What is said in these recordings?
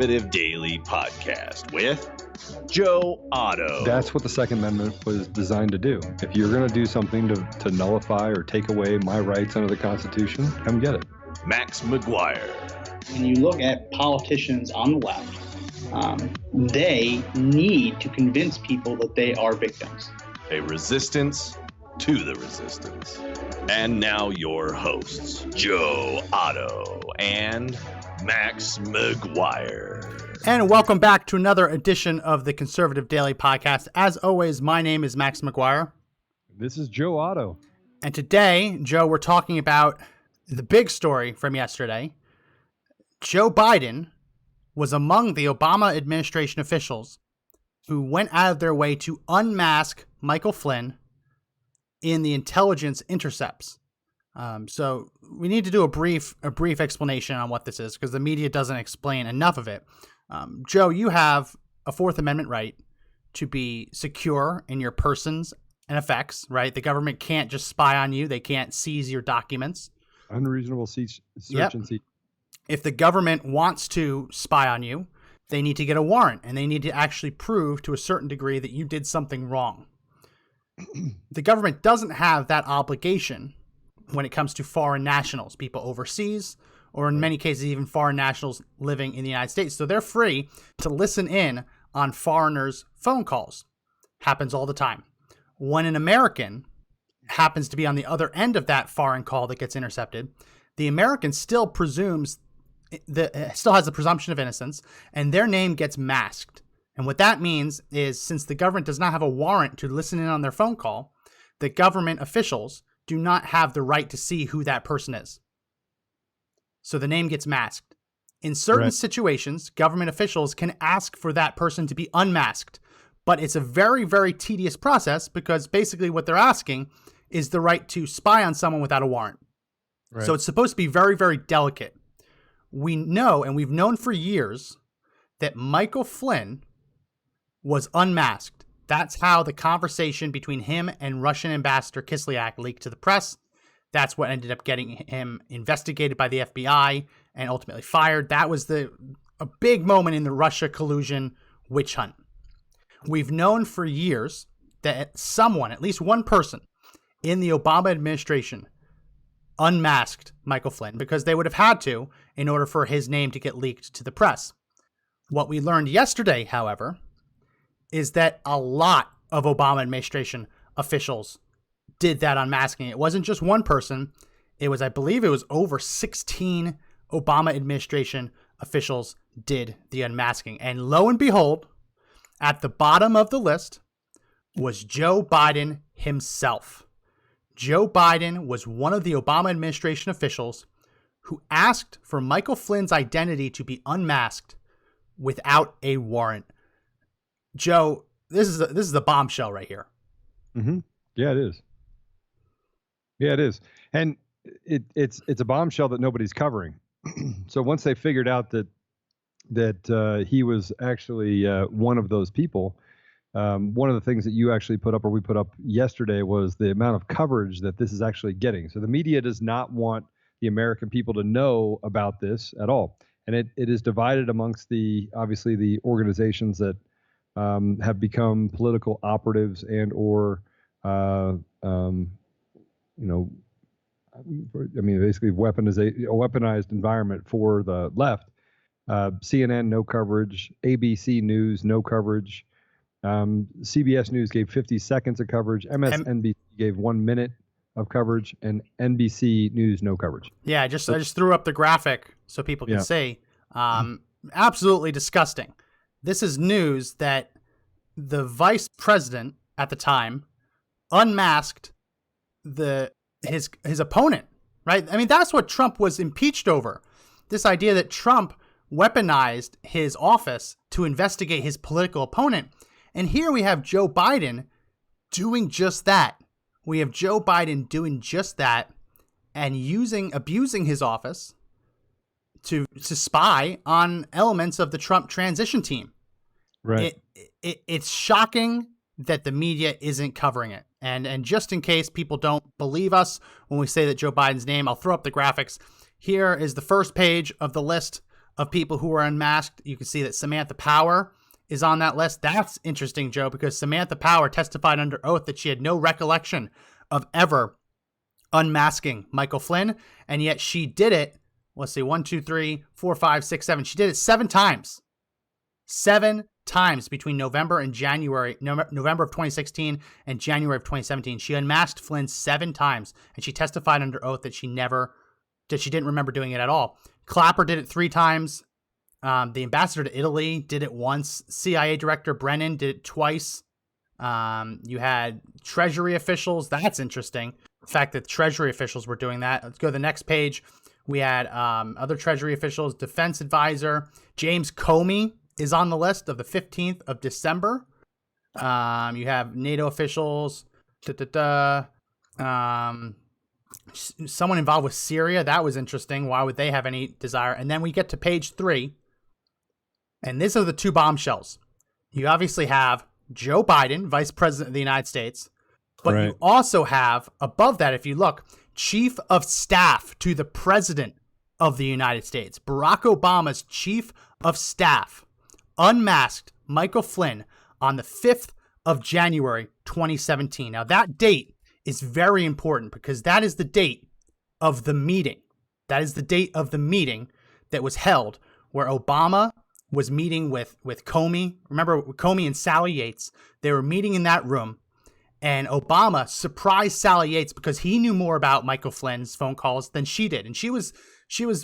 Conservative Daily Podcast with Joe Otto. That's what the Second Amendment was designed to do. If you're going to do something to nullify or take away my rights under the Constitution, come get it. Max McGuire. When you look at politicians on the left, they need to convince people that they are victims. A resistance to the resistance. And now your hosts, Joe Otto and Max McGuire. And welcome back to another edition of the Conservative Daily Podcast. As always, my name is Max McGuire. This is Joe Otto. And today, Joe, we're talking about the big story from yesterday. Joe Biden was among the Obama administration officials who went out of their way to unmask Michael Flynn in the intelligence intercepts. So we need to do a brief explanation on what this is because the media doesn't explain enough of it. Joe, you have a Fourth Amendment right to be secure in your persons and effects, right? The government can't just spy on you. They can't seize your documents. Unreasonable search and seizure. If the government wants to spy on you, they need to get a warrant and they need to actually prove to a certain degree that you did something wrong. The government doesn't have that obligation when it comes to foreign nationals, people overseas, or in many cases, even foreign nationals living in the United States. So they're free to listen in on foreigners' phone calls. Happens all the time. When an American happens to be on the other end of that foreign call that gets intercepted, the American still has the presumption of innocence, and their name gets masked. And what that means is, since the government does not have a warrant to listen in on their phone call, the government officials do not have the right to see who that person is. So the name gets masked. In certain situations, government officials can ask for that person to be unmasked, but it's a very, very tedious process because basically what they're asking is the right to spy on someone without a warrant. Right. So it's supposed to be very, very delicate. We know, and we've known for years, that Michael Flynn was unmasked. That's how the conversation between him and Russian Ambassador Kislyak leaked to the press. That's what ended up getting him investigated by the FBI and ultimately fired. That was a big moment in the Russia collusion witch hunt. We've known for years that someone, at least one person in the Obama administration, unmasked Michael Flynn because they would have had to in order for his name to get leaked to the press. What we learned yesterday, however, is that a lot of Obama administration officials did that unmasking. It wasn't just one person. I believe it was over 16 Obama administration officials did the unmasking. And lo and behold, at the bottom of the list was Joe Biden himself. Joe Biden was one of the Obama administration officials who asked for Michael Flynn's identity to be unmasked without a warrant. Joe, this is the bombshell right here. Mm-hmm. Yeah, it is. Yeah, it is. And it's a bombshell that nobody's covering. So once they figured out that he was actually one of those people, one of the things that you actually put up, or we put up yesterday, was the amount of coverage that this is actually getting. So the media does not want the American people to know about this at all. And it is divided amongst obviously the organizations that have become political operatives and or basically weaponized environment for the left. CNN, no coverage. ABC News, no coverage. CBS News gave 50 seconds of coverage. MSNBC gave 1 minute of coverage, and NBC News, no coverage. Yeah, I just threw up the graphic so people can see. Absolutely disgusting. This is news that the vice president at the time unmasked his opponent, right? I mean, that's what Trump was impeached over. This idea that Trump weaponized his office to investigate his political opponent. And here we have Joe Biden doing just that. We have Joe Biden doing just that and abusing his office to spy on elements of the Trump transition team. Right. It's shocking that the media isn't covering it. And just in case people don't believe us when we say that Joe Biden's name, I'll throw up the graphics. Here is the first page of the list of people who were unmasked. You can see that Samantha Power is on that list. That's interesting, Joe, because Samantha Power testified under oath that she had no recollection of ever unmasking Michael Flynn, and yet she did it. Let's see, 1, 2, 3, 4, 5, 6, 7. She did it 7 times. 7 times between November of 2016 and January of 2017. She unmasked Flynn 7 times, and she testified under oath that she didn't remember doing it at all. Clapper did it 3 times. The ambassador to Italy did it once. CIA Director Brennan did it twice. You had Treasury officials. That's interesting. The fact that Treasury officials were doing that. Let's go to the next page. We had other Treasury officials. Defense advisor James Comey is on the list of the 15th of December. You have NATO officials. Someone involved with Syria. That was interesting. Why would they have any desire? And then we get to page 3. And these are the 2 bombshells. You obviously have Joe Biden, Vice President of the United States. But you also have, above that, if you look, Chief of Staff to the President of the United States. Barack Obama's Chief of Staff unmasked Michael Flynn on the 5th of January, 2017. Now, that date is very important because that is the date of the meeting. That is the date of the meeting that was held where Obama was meeting with Comey. Remember, Comey and Sally Yates, they were meeting in that room. And Obama surprised Sally Yates because he knew more about Michael Flynn's phone calls than she did. And she was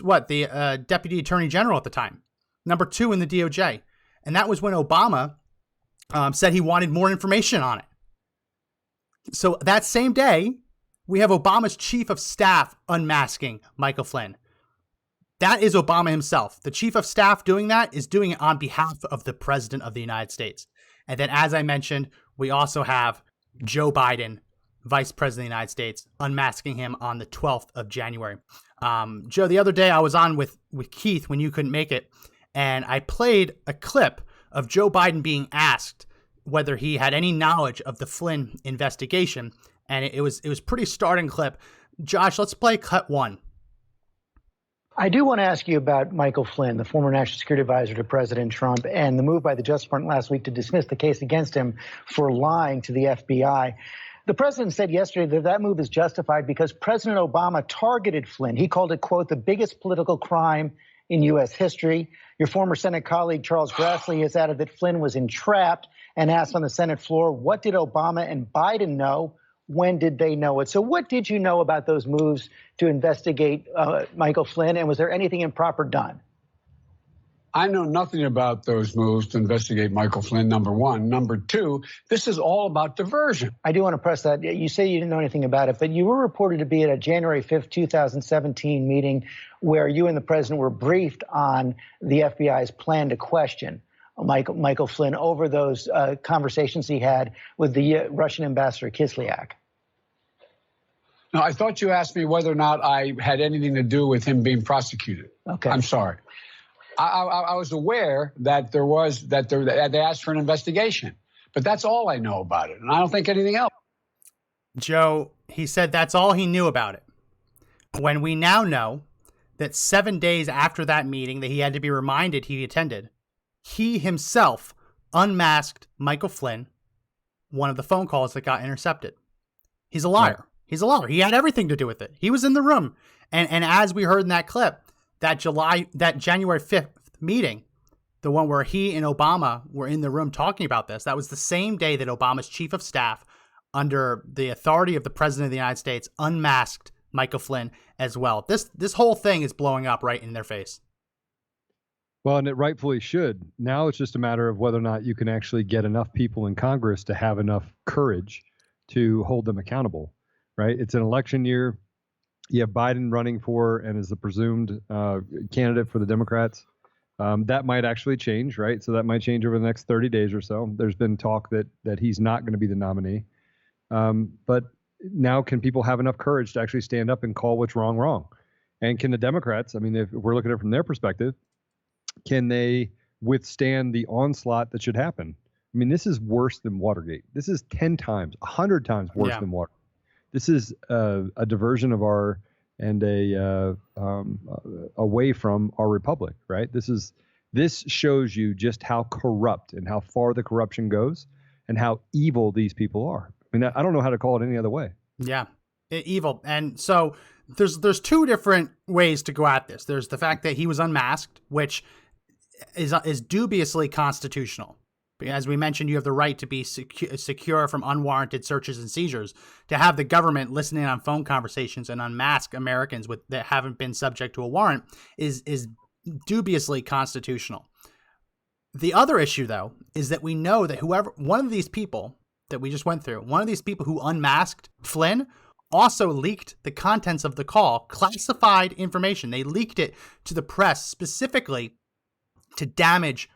what, the Deputy Attorney General at the time, number 2 in the DOJ. And that was when Obama said he wanted more information on it. So that same day, we have Obama's Chief of Staff unmasking Michael Flynn. That is Obama himself. The Chief of Staff doing that is doing it on behalf of the President of the United States. And then, as I mentioned, we also have Joe Biden, Vice President of the United States, unmasking him on the 12th of January. Joe, the other day I was on with Keith when you couldn't make it, and I played a clip of Joe Biden being asked whether he had any knowledge of the Flynn investigation, and it was pretty starting clip. Josh, let's play cut 1. I do want to ask you about Michael Flynn, the former national security advisor to President Trump, and the move by the Justice Department last week to dismiss the case against him for lying to the FBI. The president said yesterday that move is justified because President Obama targeted Flynn. He called it, quote, the biggest political crime in U.S. history. Your former Senate colleague, Charles Grassley, has added that Flynn was entrapped and asked on the Senate floor, what did Obama and Biden know? When did they know it? So what did you know about those moves to investigate Michael Flynn, and was there anything improper done? I know nothing about those moves to investigate Michael Flynn, number 1. Number 2, this is all about diversion. I do want to press that. You say you didn't know anything about it, but you were reported to be at a January 5th, 2017 meeting where you and the president were briefed on the FBI's plan to question Michael Flynn over those conversations he had with the Russian ambassador Kislyak. No, I thought you asked me whether or not I had anything to do with him being prosecuted. Okay. I'm sorry. I was aware that they asked for an investigation, but that's all I know about it, and I don't think anything else. Joe, he said that's all he knew about it. When we now know that 7 days after that meeting that he had to be reminded he attended, he himself unmasked Michael Flynn, one of the phone calls that got intercepted. He's a liar. Right. He's a liar. He had everything to do with it. He was in the room. And as we heard in that clip, that January 5th meeting, the one where he and Obama were in the room talking about this, that was the same day that Obama's Chief of Staff, under the authority of the President of the United States, unmasked Michael Flynn as well. This whole thing is blowing up right in their face. Well, and it rightfully should. Now it's just a matter of whether or not you can actually get enough people in Congress to have enough courage to hold them accountable, right? It's an election year. You have Biden running for and is the presumed candidate for the Democrats. That might actually change, right? So that might change over the next 30 days or so. There's been talk that he's not going to be the nominee. But now can people have enough courage to actually stand up and call what's wrong? And can the Democrats, I mean, if we're looking at it from their perspective, can they withstand the onslaught that should happen? I mean, this is worse than Watergate. This is 10 times, 100 times worse than Watergate. This is a diversion of our and away from our republic, right? This shows you just how corrupt and how far the corruption goes and how evil these people are. I mean, I don't know how to call it any other way. Yeah, evil. And so there's two different ways to go at this. There's the fact that he was unmasked, which is dubiously constitutional. As we mentioned, you have the right to be secure from unwarranted searches and seizures. To have the government listening on phone conversations and unmask Americans that haven't been subject to a warrant is dubiously constitutional. The other issue, though, is that we know that one of these people that we just went through, one of these people who unmasked Flynn, also leaked the contents of the call, classified information. They leaked it to the press specifically to damage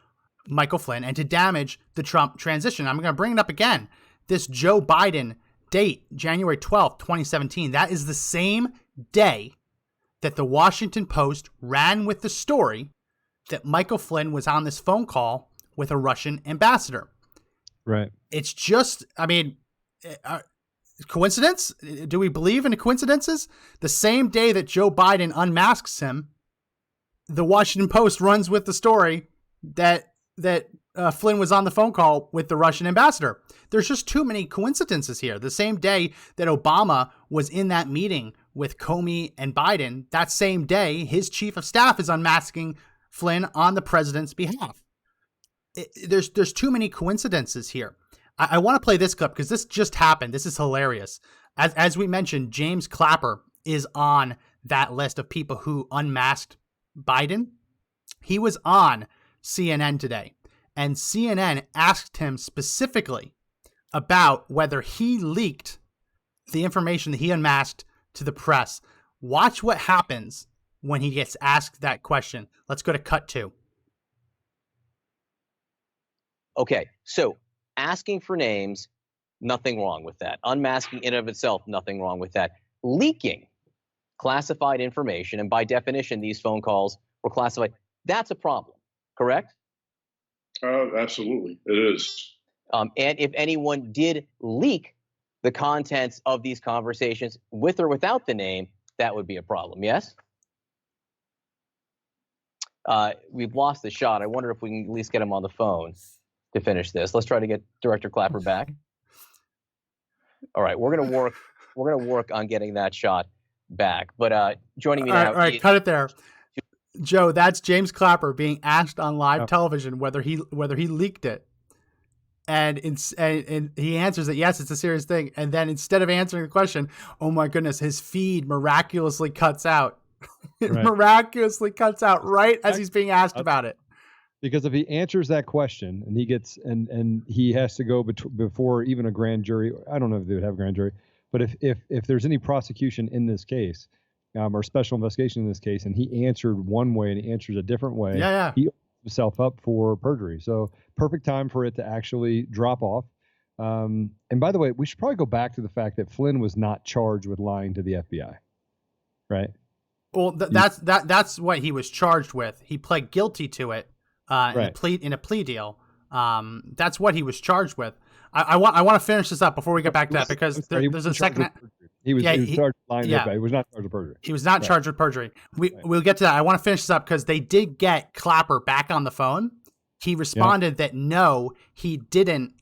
Michael Flynn and to damage the Trump transition. I'm going to bring it up again. This Joe Biden date, January 12th, 2017, that is the same day that the Washington Post ran with the story that Michael Flynn was on this phone call with a Russian ambassador. Right. It's just, I mean, coincidence? Do we believe in coincidences? The same day that Joe Biden unmasks him, the Washington Post runs with the story that Flynn was on the phone call with the Russian ambassador. There's just too many coincidences here. The same day that Obama was in that meeting with Comey and Biden, that same day, his chief of staff is unmasking Flynn on the president's behalf. There's too many coincidences here. I want to play this clip because this just happened. This is hilarious. As we mentioned, James Clapper is on that list of people who unmasked Biden. He was on CNN today, and CNN asked him specifically about whether he leaked the information that he unmasked to the press. Watch what happens when he gets asked that question. Let's go to cut 2. Okay, so asking for names, nothing wrong with that. Unmasking in and of itself, nothing wrong with that. Leaking classified information, and by definition, these phone calls were classified, that's a problem, correct? Absolutely, it is. And if anyone did leak the contents of these conversations with or without the name, that would be a problem, yes? We've lost the shot. I wonder if we can at least get him on the phone to finish this. Let's try to get Director Clapper back. All right, we're gonna work on getting that shot back. But joining me now. All right, cut it there. Joe, that's James Clapper being asked on live television whether he leaked it, and he answers that yes, it's a serious thing. And then instead of answering the question, oh my goodness, his feed miraculously cuts out. It miraculously cuts out right as he's being asked about it. Because if he answers that question and he gets and he has to go before even a grand jury, I don't know if they would have a grand jury, but if there's any prosecution in this case, or special investigation in this case, and he answered one way and he answers a different way, he opens himself up for perjury. So perfect time for it to actually drop off. And by the way, we should probably go back to the fact that Flynn was not charged with lying to the FBI, right? Well, that's what he was charged with. He pled guilty to it in a plea deal. That's what he was charged with. I want to finish this up before we get back to that because there's a second. He was charged with lying to the FBI. He was not charged with perjury. He was not charged with perjury. We'll get to that. I want to finish this up because they did get Clapper back on the phone. He responded that no, he didn't.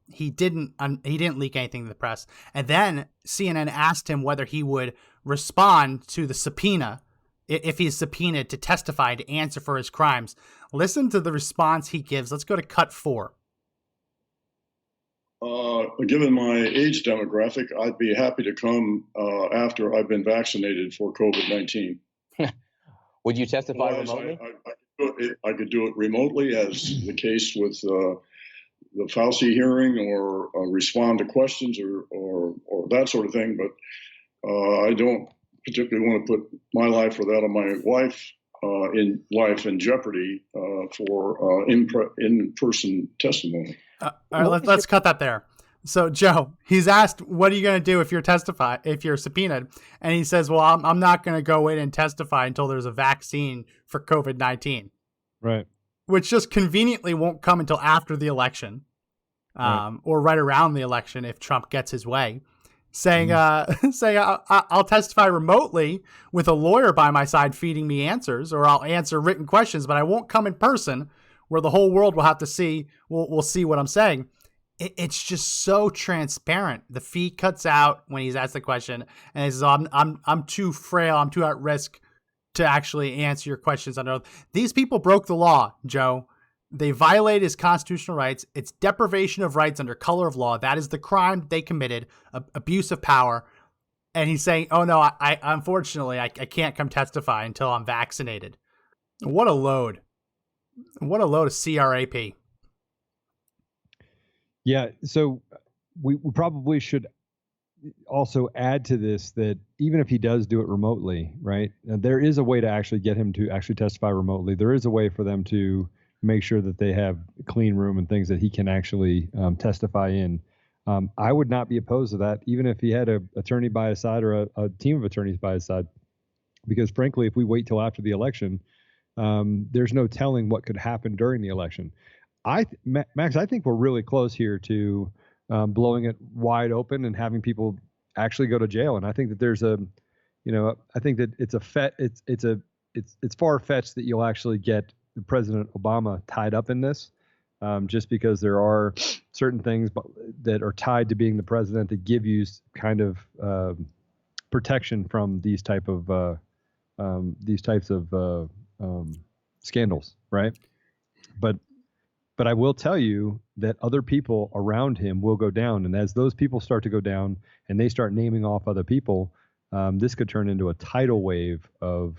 He didn't leak anything to the press. And then CNN asked him whether he would respond to the subpoena if he's subpoenaed to testify to answer for his crimes. Listen to the response he gives. Let's go to cut 4. Given my age demographic, I'd be happy to come after I've been vaccinated for COVID-19. Would you testify remotely? I could do it remotely, as the case with the Fauci hearing, or respond to questions or that sort of thing. But I don't particularly want to put my life or that of my wife in jeopardy for in-person testimony. All right, let's cut that there. So, Joe, he's asked, what are you going to do if you're subpoenaed? And he says, well, I'm not going to go in and testify until there's a vaccine for COVID-19. Right. Which just conveniently won't come until after the election, or right around the election if Trump gets his way. saying I'll testify remotely with a lawyer by my side feeding me answers, or I'll answer written questions, but I won't come in person where the whole world will have to see, will see what I'm saying. It's just so transparent. The feed cuts out when he's asked the question, and he says, I'm too frail, I'm too at risk to actually answer your questions under oath. These people broke the law, Joe. They violated his constitutional rights. It's deprivation of rights under color of law. That is the crime they committed, abuse of power. And he's saying, oh no, I unfortunately, I can't come testify until I'm vaccinated. What a load. What a load of CRAP. Yeah, so we probably should also add to this that even if he does do it remotely, right, there is a way to actually get him to actually testify remotely. There is a way for them to make sure that they have a clean room and things that he can actually testify in. I would not be opposed to that, even if he had an attorney by his side or a team of attorneys by his side, because frankly, if we wait till after the election, there's no telling what could happen during the election. Max, I think we're really close here to blowing it wide open and having people actually go to jail. And I think that there's I think that it's far-fetched that you'll actually get President Obama tied up in this, just because there are certain things that are tied to being the president that give you kind of protection from these types of scandals, right? But I will tell you that other people around him will go down. And as those people start to go down and they start naming off other people, this could turn into a tidal wave of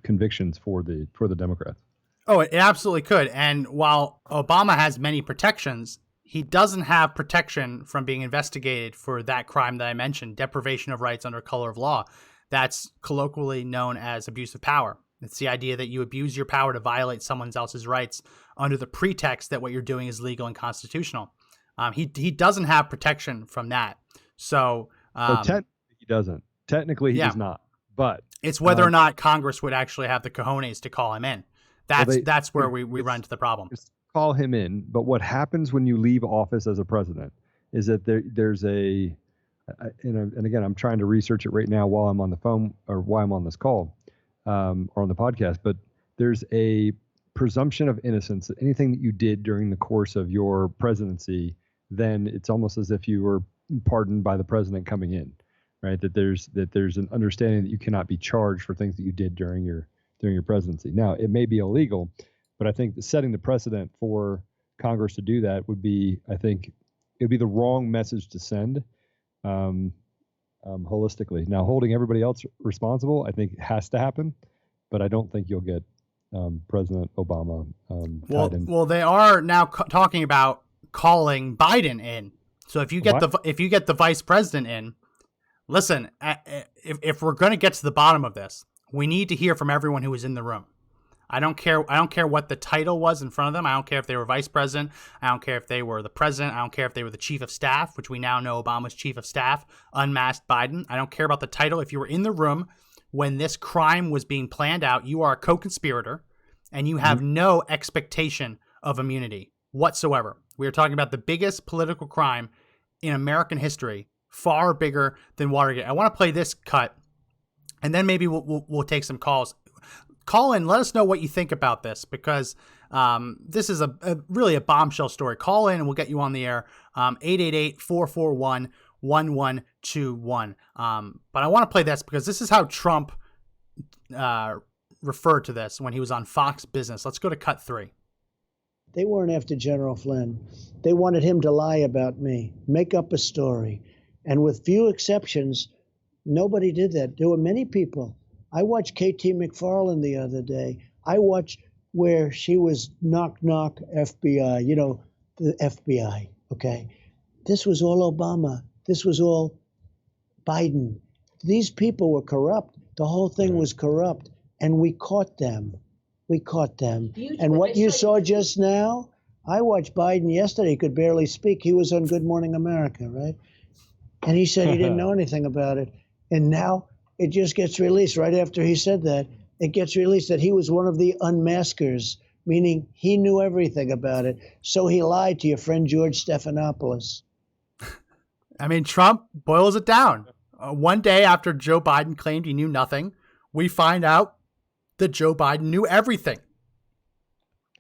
convictions for the Democrats. Oh, it absolutely could. And while Obama has many protections, he doesn't have protection from being investigated for that crime that I mentioned, deprivation of rights under color of law. That's colloquially known as abuse of power. It's the idea that you abuse your power to violate someone else's rights under the pretext that what you're doing is legal and constitutional. He doesn't have protection from that. So technically he doesn't. Technically he does not. But it's whether or not Congress would actually have the cojones to call him in. That's where we run into the problem. Call him in, but what happens when you leave office as a president is that there's and again, I'm trying to research it right now while I'm on the phone or while I'm on this call. Or on the podcast, but there's a presumption of innocence that anything that you did during the course of your presidency, then it's almost as if you were pardoned by the president coming in, right? That there's an understanding that you cannot be charged for things that you did during your presidency. Now, it may be illegal, but I think that setting the precedent for Congress to do that would be, I think, it'd be the wrong message to send. Holistically. Now, holding everybody else responsible, I think has to happen, but I don't think you'll get President Obama tied in. Well, they are now talking about calling Biden in. So if you get the vice president in, listen, if we're going to get to the bottom of this, we need to hear from everyone who was in the room. I don't care what the title was in front of them. I don't care if they were vice president. I don't care if they were the president. I don't care if they were the chief of staff, which we now know Obama's chief of staff, unmasked Biden. I don't care about the title. If you were in the room when this crime was being planned out, you are a co-conspirator and you have no expectation of immunity whatsoever. We are talking about the biggest political crime in American history, far bigger than Watergate. I want to play this cut and then maybe we'll take some calls. Call in, let us know what you think about this, because this is really a bombshell story. Call in and we'll get you on the air, 888-441-1121. But I want to play this because this is how Trump referred to this when he was on Fox Business. Let's go to cut 3. They weren't after General Flynn. They wanted him to lie about me, make up a story. And with few exceptions, nobody did that. There were many people. I watched K.T. McFarland the other day. I watched where she was knock, knock, FBI, the FBI, okay? This was all Obama. This was all Biden. These people were corrupt. The whole thing was corrupt, and we caught them. And what you saw just now, I watched Biden yesterday. He could barely speak. He was on Good Morning America, right? And he said he didn't know anything about it. And now it just gets released right after he said that. It gets released that he was one of the unmaskers, meaning he knew everything about it. So he lied to your friend George Stephanopoulos. I mean, Trump boils it down. One day after Joe Biden claimed he knew nothing, we find out that Joe Biden knew everything.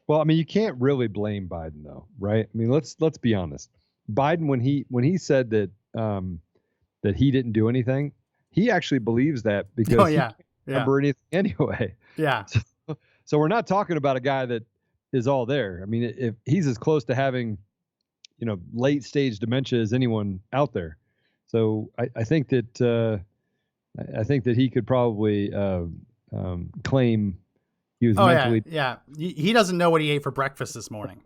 Well, I mean, you can't really blame Biden, though, right? I mean, let's be honest. Biden, when he said that that he didn't do anything, he actually believes that because he can't remember anything anyway. Yeah. So we're not talking about a guy that is all there. I mean, if he's as close to having, late stage dementia as anyone out there. So I think that he could probably claim he was mentally. Yeah. He doesn't know what he ate for breakfast this morning.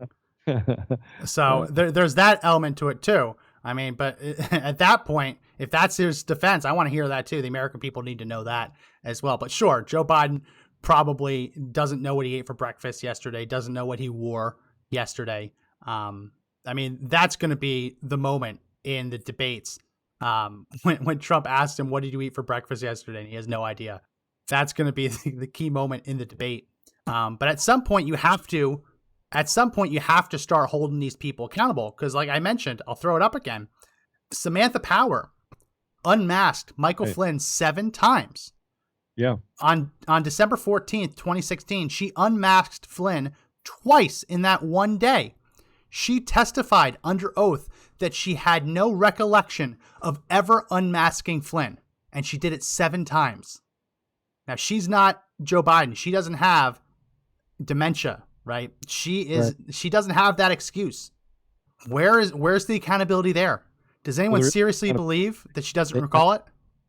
So there's that element to it too. I mean, but at that point, if that's his defense, I want to hear that too. The American people need to know that as well. But sure, Joe Biden probably doesn't know what he ate for breakfast yesterday, doesn't know what he wore yesterday. I mean, that's going to be the moment in the debates when Trump asked him, what did you eat for breakfast yesterday? And he has no idea. That's going to be the key moment in the debate. But at some point you have to start holding these people accountable. Because like I mentioned, I'll throw it up again. Samantha Power unmasked Michael Flynn 7 times. Yeah. On December 14th, 2016, she unmasked Flynn twice in that one day. She testified under oath that she had no recollection of ever unmasking Flynn. And she did it 7 times. Now, she's not Joe Biden. She doesn't have dementia, right? She doesn't have that excuse. Where's the accountability there? Does anyone seriously believe that she doesn't recall it?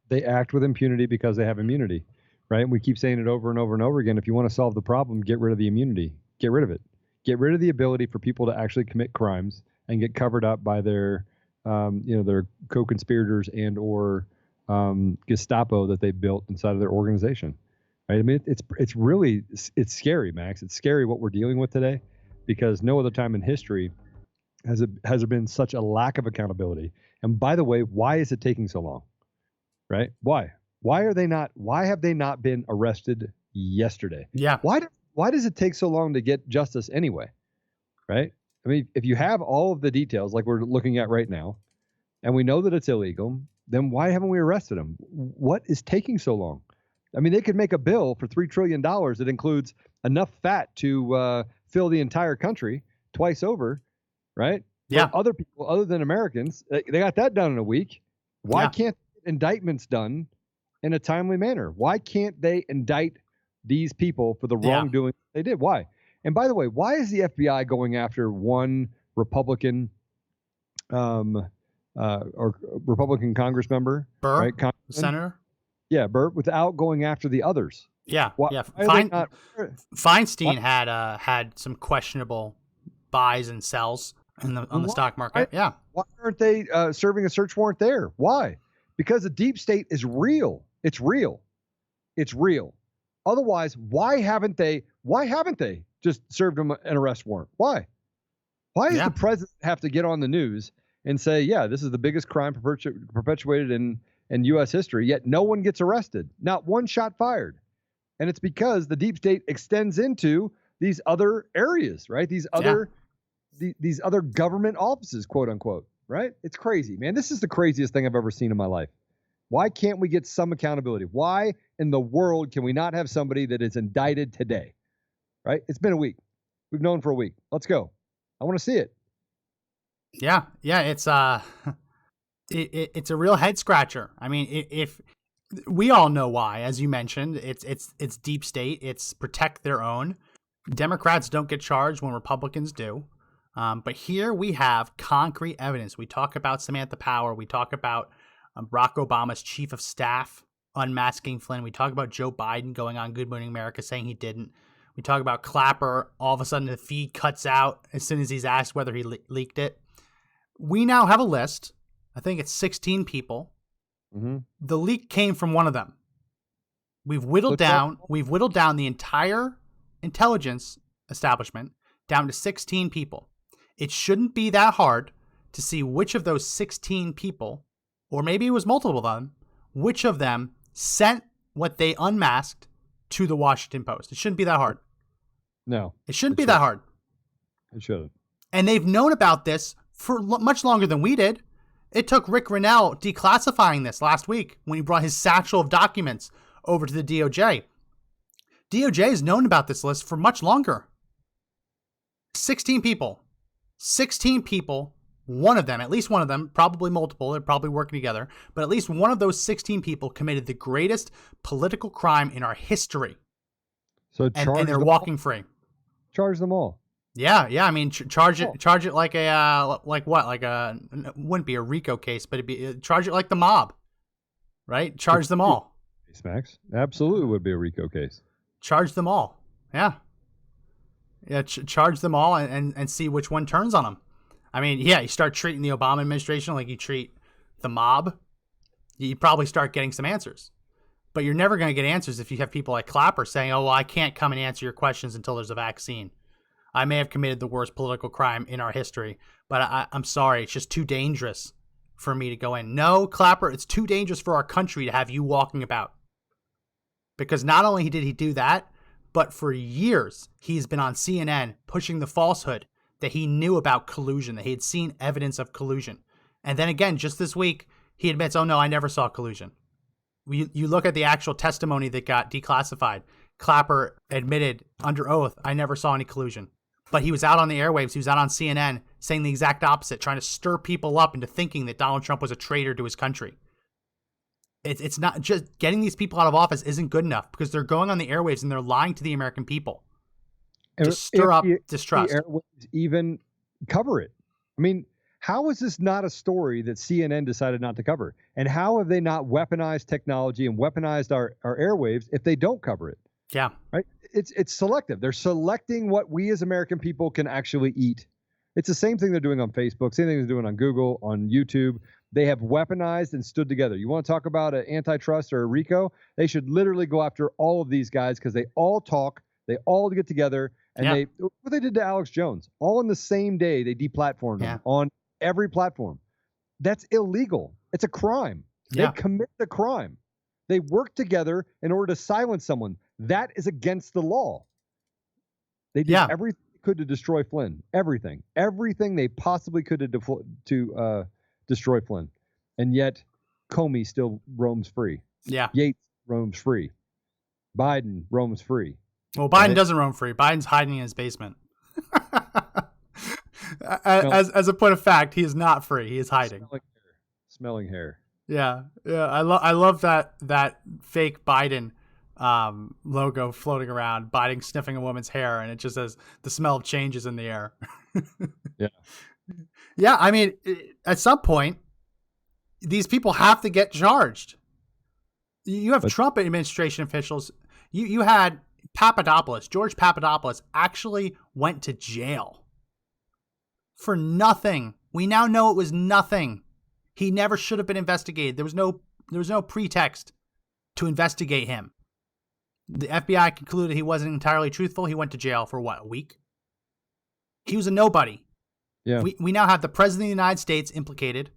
They act with impunity because they have immunity, right? And we keep saying it over and over and over again. If you want to solve the problem, get rid of the immunity. Get rid of it. Get rid of the ability for people to actually commit crimes and get covered up by their, their co-conspirators and or Gestapo that they built inside of their organization. Right? I mean, it's really scary, Max. It's scary what we're dealing with today, because no other time in history has there been such a lack of accountability. And by the way, why is it taking so long? Right? Why have they not been arrested yesterday? Yeah. Why does it take so long to get justice anyway? Right? I mean, if you have all of the details like we're looking at right now, and we know that it's illegal, then why haven't we arrested them? What is taking so long? I mean, they could make a bill for $3 trillion that includes enough fat to fill the entire country twice over, right? Yeah. For other people other than Americans, they got that done in a week. Why can't indictments done in a timely manner? Why can't they indict these people for the wrongdoing they did? Why? And by the way, why is the FBI going after one Republican or Republican Congress member, Burr, right? Senator? Yeah, Burr, without going after the others. Yeah, Feinstein had some questionable buys and sells on the stock market. Yeah. Why aren't they serving a search warrant there? Why? Because the deep state is real. It's real. It's real. Otherwise, why haven't they just served him an arrest warrant? Why? Why does the president have to get on the news and say, yeah, this is the biggest crime perpetuated in U.S. history, yet no one gets arrested, not one shot fired? And it's because the deep state extends into these other areas, right? These other government offices, quote unquote, right? It's crazy, man. This is the craziest thing I've ever seen in my life. Why can't we get some accountability? Why in the world can we not have somebody that is indicted today, right? It's been a week. We've known for a week. Let's go. I want to see it. Yeah. It's it's a real head scratcher. I mean, if we all know why, as you mentioned, it's deep state. It's protect their own. Democrats don't get charged when Republicans do. But here we have concrete evidence. We talk about Samantha Power. We talk about Barack Obama's chief of staff unmasking Flynn. We talk about Joe Biden going on Good Morning America saying he didn't. We talk about Clapper. All of a sudden, the feed cuts out as soon as he's asked whether he leaked it. We now have a list. I think it's 16 people. Mm-hmm. The leak came from one of them. We've whittled down the entire intelligence establishment down to 16 people. It shouldn't be that hard to see which of those 16 people, or maybe it was multiple of them, which of them sent what they unmasked to the Washington Post. It shouldn't be that hard. No. It shouldn't be that hard. It shouldn't. And they've known about this for much longer than we did. It took Rick Rennell declassifying this last week when he brought his satchel of documents over to the DOJ. DOJ has known about this list for much longer. 16 people. 16 people. One of them, at least one of them, probably multiple, they're probably working together, but at least one of those 16 people committed the greatest political crime in our history. So and they're walking free. Charge them all. Yeah. I mean, charge it like a wouldn't be a RICO case, but it'd be charge it like the mob, right? Charge them all. Max, absolutely would be a RICO case. Charge them all. Yeah. Charge them all and see which one turns on them. I mean, yeah, you start treating the Obama administration like you treat the mob, you probably start getting some answers. But you're never going to get answers if you have people like Clapper saying, oh, well, I can't come and answer your questions until there's a vaccine. I may have committed the worst political crime in our history, but I'm sorry, it's just too dangerous for me to go in. No, Clapper, it's too dangerous for our country to have you walking about. Because not only did he do that, but for years, he's been on CNN pushing the falsehood that he knew about collusion, that he had seen evidence of collusion. And then again, just this week, he admits, oh no, I never saw collusion. You look at the actual testimony that got declassified. Clapper admitted under oath, I never saw any collusion. But he was out on the airwaves, he was out on CNN saying the exact opposite, trying to stir people up into thinking that Donald Trump was a traitor to his country. It's not just getting these people out of office isn't good enough because they're going on the airwaves and they're lying to the American people to stir up distrust. The airwaves even cover it. I mean, how is this not a story that CNN decided not to cover? And how have they not weaponized technology and weaponized our airwaves if they don't cover it? Yeah. Right? It's selective. They're selecting what we as American people can actually eat. It's the same thing they're doing on Facebook, same thing they're doing on Google, on YouTube. They have weaponized and stood together. You want to talk about an antitrust or a RICO? They should literally go after all of these guys because they all talk, they all get together, and what they did to Alex Jones, all in the same day, they deplatformed him on every platform. That's illegal. It's a crime. They commit the crime. They work together in order to silence someone. That is against the law. They did everything they could to destroy Flynn. Everything they possibly could to destroy Flynn. And yet Comey still roams free. Yeah. Yates roams free. Biden roams free. Well, Biden doesn't roam free. Biden's hiding in his basement. As a point of fact, he is not free. He is hiding. Smelling hair. Yeah. I love that fake Biden logo floating around. Biden sniffing a woman's hair, and it just says the smell of change is in the air. Yeah. I mean, at some point, these people have to get charged. You have Trump administration officials. You had George Papadopoulos actually went to jail for nothing. We now know it was nothing. He never should have been investigated. There was no pretext to investigate him. The FBI concluded he wasn't entirely truthful. He went to jail for a week? He was a nobody. Yeah. We now have the president of the United States implicated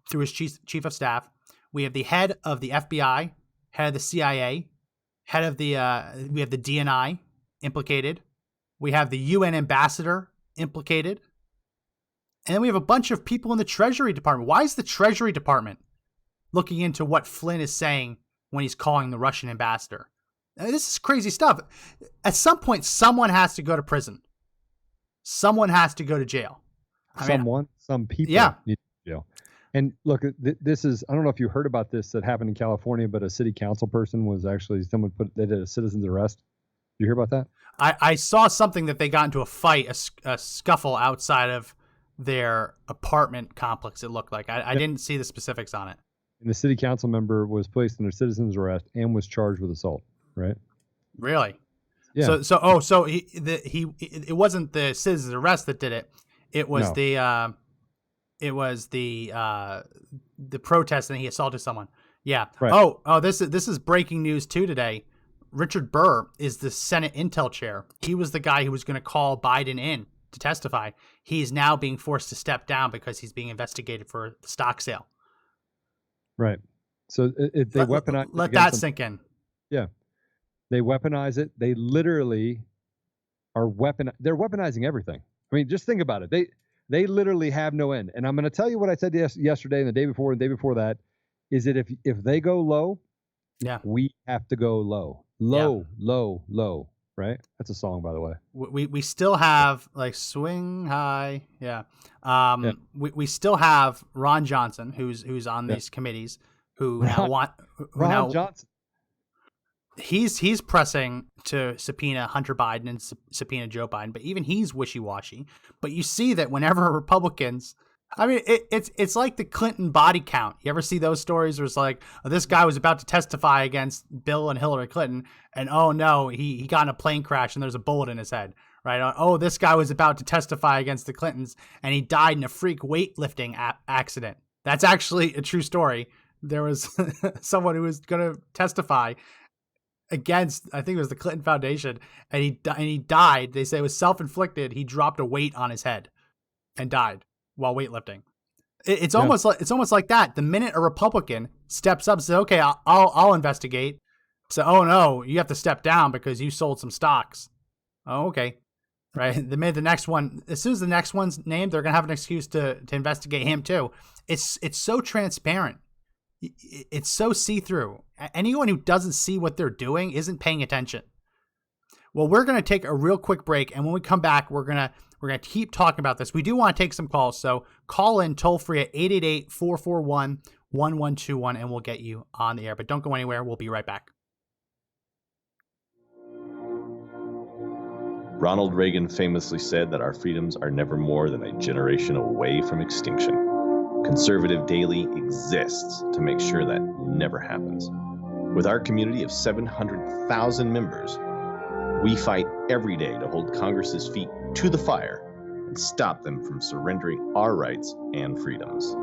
through his chief of staff. We have the head of the FBI, head of the CIA, head of we have the DNI implicated. We have the UN ambassador implicated. And then we have a bunch of people in the Treasury Department. Why is the Treasury Department looking into what Flynn is saying when he's calling the Russian ambassador? I mean, this is crazy stuff. At some point, someone has to go to prison. Someone has to go to jail. Some people need to go to jail. And look, this is, I don't know if you heard about this that happened in California, but a city council person was actually, they did a citizen's arrest. Did you hear about that? I saw something that they got into a fight, a scuffle outside of their apartment complex, it looked like. I didn't see the specifics on it. And the city council member was placed under citizen's arrest and was charged with assault, right? Really? Yeah. So it wasn't the citizen's arrest that did it. It was the protest and he assaulted someone. Yeah. Right. Oh, this is breaking news too today. Richard Burr is the Senate Intel chair. He was the guy who was going to call Biden in to testify. He's now being forced to step down because he's being investigated for the stock sale. Right. So they weaponize. Let that sink in. Yeah. They weaponize it. They literally are they're weaponizing everything. I mean, just think about it. They literally have no end. And I'm going to tell you what I said yesterday and the day before and the day before that, is that if they go low, we have to go low. Low, right? That's a song, by the way. We still have like swing high. Yeah. We still have Ron Johnson, who's on these committees, who Ron Johnson. He's pressing to subpoena Hunter Biden and subpoena Joe Biden, but even he's wishy-washy. But you see that whenever Republicans, I mean, it's like the Clinton body count. You ever see those stories where it's like, oh, this guy was about to testify against Bill and Hillary Clinton, and oh no, he got in a plane crash and there's a bullet in his head, right? Oh, this guy was about to testify against the Clintons and he died in a freak weightlifting accident. That's actually a true story. There was someone who was going to testify against, I think it was the Clinton Foundation, and he died. They say it was self-inflicted. He dropped a weight on his head and died while weightlifting. It's almost like that. The minute a Republican steps up and says, "Okay, I'll investigate," so, "Oh no, you have to step down because you sold some stocks." Oh, okay, right. The minute the next one, as soon as the next one's named, they're gonna have an excuse to investigate him too. It's so transparent. It's so see-through. Anyone who doesn't see what they're doing isn't paying attention. Well, we're going to take a real quick break, and when we come back, we're going to keep talking about this. We do want to take some calls, so call in toll-free at 888-441-1121, and we'll get you on the air. But don't go anywhere. We'll be right back. Ronald Reagan famously said that our freedoms are never more than a generation away from extinction. Conservative Daily exists to make sure that never happens. With our community of 700,000 members, we fight every day to hold Congress's feet to the fire and stop them from surrendering our rights and freedoms.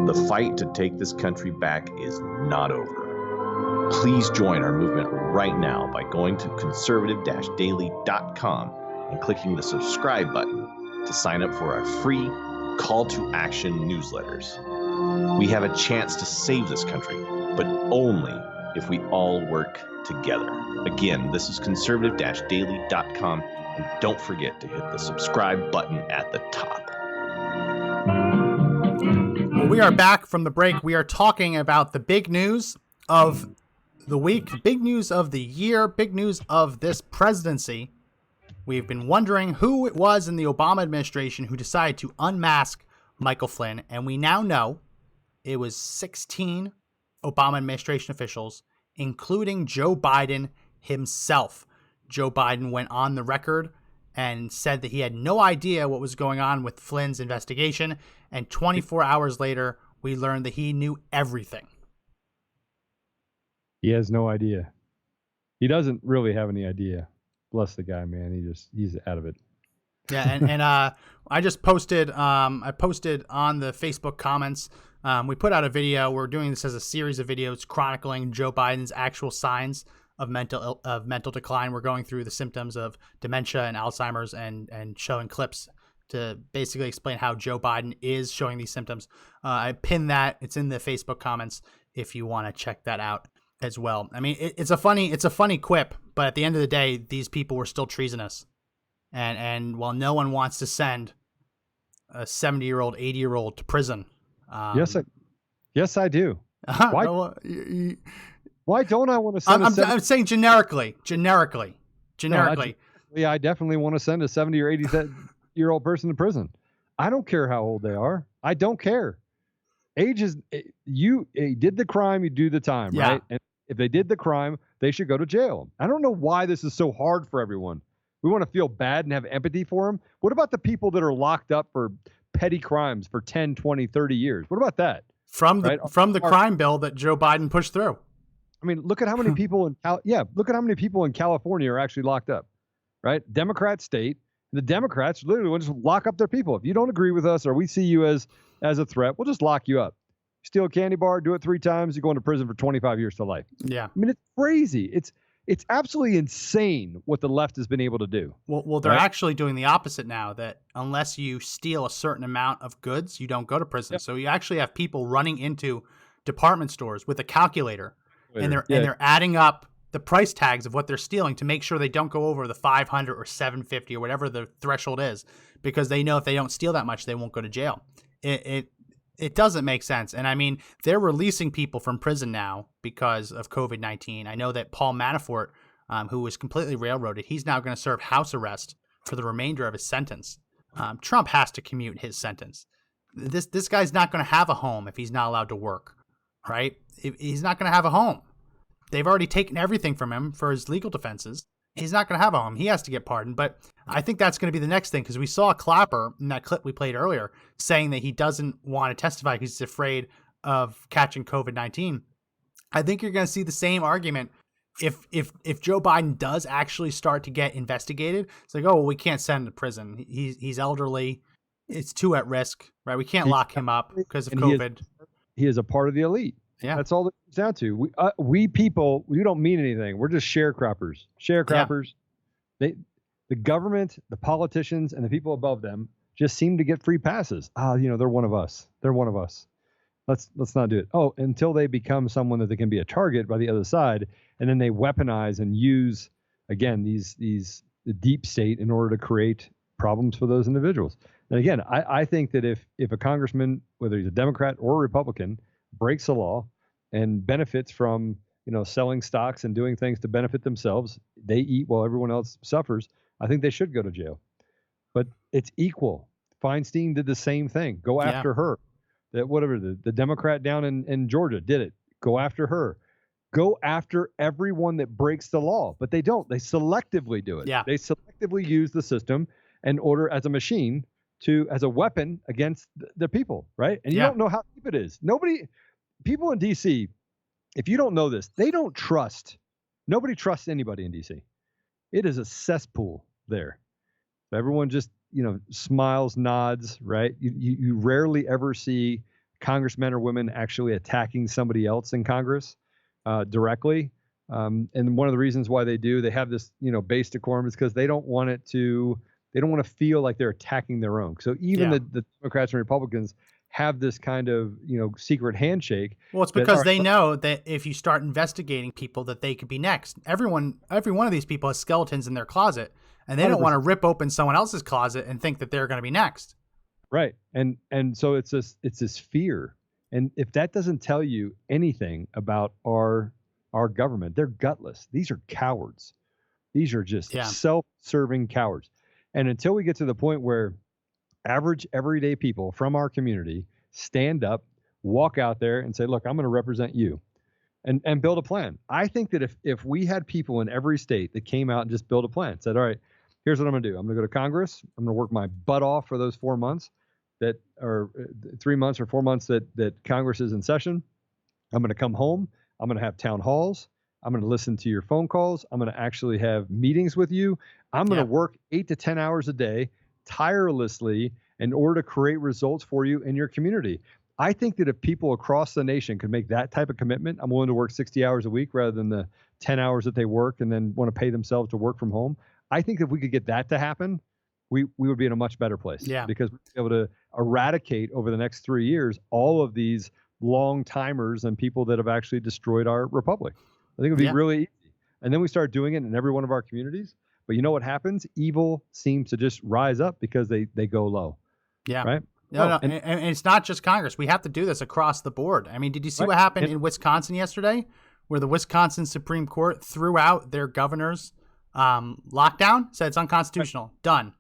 The fight to take this country back is not over. Please join our movement right now by going to conservative-daily.com and clicking the subscribe button to sign up for our free call to action newsletters. We have a chance to save this country, but only if we all work together. Again, this is conservative-daily.com, and don't forget to hit the subscribe button at the top. We are back from the break. We are talking about the big news of the week, big news of the year, big news of this presidency. We've been wondering who it was in the Obama administration who decided to unmask Michael Flynn, and we now know it was 16 Obama administration officials, including Joe Biden himself. Joe Biden went on the record and said that he had no idea what was going on with Flynn's investigation, and 24 hours later, we learned that he knew everything. He has no idea. He doesn't really have any idea. Bless the guy, man. He's out of it. Yeah, and I just posted. I posted on the Facebook comments. We put out a video. We're doing this as a series of videos chronicling Joe Biden's actual signs of mental decline. We're going through the symptoms of dementia and Alzheimer's and showing clips to basically explain how Joe Biden is showing these symptoms. I pinned that. It's in the Facebook comments if you want to check that out as well. I mean, it's a funny quip, but at the end of the day, these people were still treasonous. And while no one wants to send a 70-year-old, 80-year-old to prison. Yes, I do. Why don't I want to send I'm saying generically. I definitely want to send a 70 or 80-year-old person to prison. I don't care how old they are. I don't care. Age is, you did the crime, you do the time, right? And if they did the crime, they should go to jail. I don't know why this is so hard for everyone. We want to feel bad and have empathy for them. What about the people that are locked up for petty crimes for 10, 20, 30 years? What about that? From the crime bill that Joe Biden pushed through. I mean, look at how many people in California are actually locked up, right? Democrat state. The Democrats literally will just lock up their people. If you don't agree with us or we see you as a threat, we'll just lock you up. Steal a candy bar, do it 3 times, you go into prison for 25 years to life. Yeah. I mean, it's crazy. It's absolutely insane what the left has been able to do. Well, they're actually doing the opposite now, that unless you steal a certain amount of goods, you don't go to prison. Yep. So you actually have people running into department stores with a calculator and they're adding up the price tags of what they're stealing to make sure they don't go over the 500 or 750 or whatever the threshold is, because they know if they don't steal that much, they won't go to jail. It doesn't make sense. And I mean, they're releasing people from prison now because of COVID-19. I know that Paul Manafort, who was completely railroaded, he's now going to serve house arrest for the remainder of his sentence. Trump has to commute his sentence. This guy's not going to have a home if he's not allowed to work, right? He's not going to have a home. They've already taken everything from him for his legal defenses. He's not going to have a home. He has to get pardoned. But I think that's going to be the next thing, because we saw Clapper in that clip we played earlier saying that he doesn't want to testify because he's afraid of catching COVID-19. I think you're going to see the same argument if Joe Biden does actually start to get investigated. It's like, oh, well, we can't send him to prison. He's elderly. It's too at risk, right? We can't lock him up because of COVID. He is a part of the elite. Yeah, that's all it comes down to. We people, we don't mean anything. We're just sharecroppers. Sharecroppers. Yeah. The government, the politicians, and the people above them just seem to get free passes. They're one of us. They're one of us. Let's not do it. Oh, until they become someone that they can be a target by the other side, and then they weaponize and use again the deep state in order to create problems for those individuals. And again, I think that if a congressman, whether he's a Democrat or a Republican, breaks the law and benefits from selling stocks and doing things to benefit themselves, they eat while everyone else suffers, I think they should go to jail. But it's equal. Feinstein did the same thing. Go after her. The Democrat down in Georgia did it. Go after her. Go after everyone that breaks the law. But they don't. They selectively do it. Yeah. They selectively use the system and order as a machine as a weapon against the people, right? And you don't know how deep it is. People in D.C., if you don't know this, nobody trusts anybody in D.C. It is a cesspool there. Everyone just, smiles, nods, right? You rarely ever see congressmen or women actually attacking somebody else in Congress directly. And one of the reasons why they have this, base decorum is because they don't want to feel like they're attacking their own. So even the Democrats and Republicans have this kind of, secret handshake. Well, it's because they know that if you start investigating people, that they could be next. every one of these people has skeletons in their closet, and they don't 100%. Want to rip open someone else's closet and think that they're going to be next. Right. And so it's this fear. And if that doesn't tell you anything about our government, they're gutless. These are cowards. These are just self-serving cowards. And until we get to the point where average everyday people from our community stand up, walk out there and say, look, I'm going to represent you and build a plan. I think that if we had people in every state that came out and just built a plan, said, all right, here's what I'm going to do. I'm going to go to Congress. I'm going to work my butt off for those 4 months or 3 months or 4 months that Congress is in session. I'm going to come home. I'm going to have town halls. I'm going to listen to your phone calls. I'm going to actually have meetings with you. I'm going to work 8 to 10 hours a day tirelessly in order to create results for you in your community. I think that if people across the nation could make that type of commitment, I'm willing to work 60 hours a week rather than the 10 hours that they work and then want to pay themselves to work from home. I think if we could get that to happen, we would be in a much better place. Yeah. Because we'd be able to eradicate over the next 3 years all of these long timers and people that have actually destroyed our republic. I think it would be really easy. And then we start doing it in every one of our communities. But you know what happens? Evil seems to just rise up because they go low. Yeah. Right? No, and it's not just Congress. We have to do this across the board. I mean, did you see what happened in Wisconsin yesterday, where the Wisconsin Supreme Court threw out their governor's lockdown? Said it's unconstitutional. Done.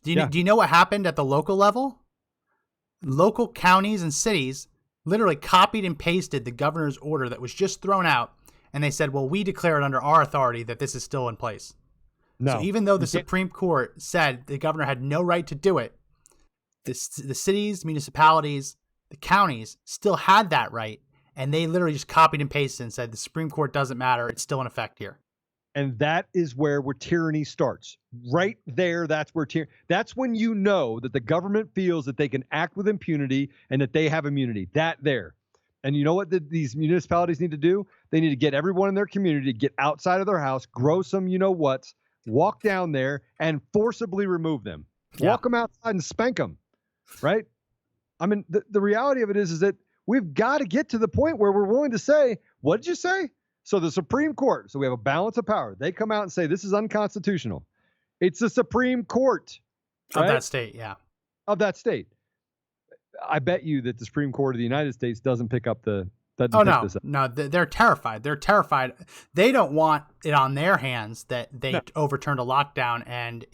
Do you know what happened at the local level? Local counties and cities literally copied and pasted the governor's order that was just thrown out, and they said, well, we declare it under our authority that this is still in place. No. So even though the Supreme Court said the governor had no right to do it, the cities, municipalities, the counties still had that right, and they literally just copied and pasted and said the Supreme Court doesn't matter. It's still in effect here. And that is where tyranny starts. Right there, that's where that's when you know that the government feels that they can act with impunity and that they have immunity. That there. And you know what these municipalities need to do? They need to get everyone in their community to get outside of their house, grow some you-know-whats, walk down there and forcibly remove them. Walk them outside and spank them, right? I mean, the reality of it is that we've got to get to the point where we're willing to say, what did you say? So the Supreme Court, so we have a balance of power. They come out and say this is unconstitutional. It's the Supreme Court, right? Of that state, yeah. Of that state. I bet you that the Supreme Court of the United States doesn't pick up the. Oh, no. No, they're terrified. They're terrified. They don't want it on their hands that they overturned a lockdown and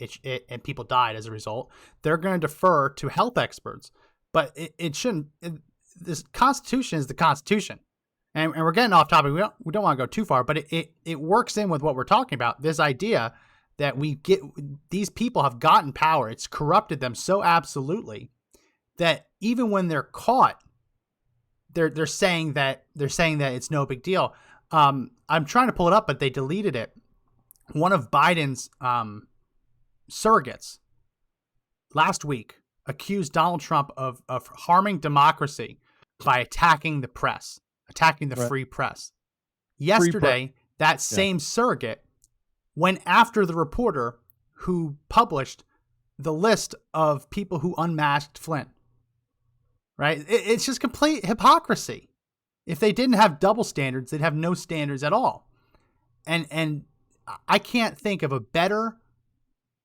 and people died as a result. They're going to defer to health experts. But it shouldn't. This Constitution is the Constitution. And we're getting off topic. We don't want to go too far, but it works in with what we're talking about. This idea that these people have gotten power. It's corrupted them so absolutely that even when they're caught, they're saying that it's no big deal. I'm trying to pull it up, but they deleted it. One of Biden's surrogates last week accused Donald Trump of harming democracy by attacking the press, attacking the free press. Yesterday, that same surrogate went after the reporter who published the list of people who unmasked Flynn. Right? It's just complete hypocrisy. If they didn't have double standards, they'd have no standards at all. And I can't think of a better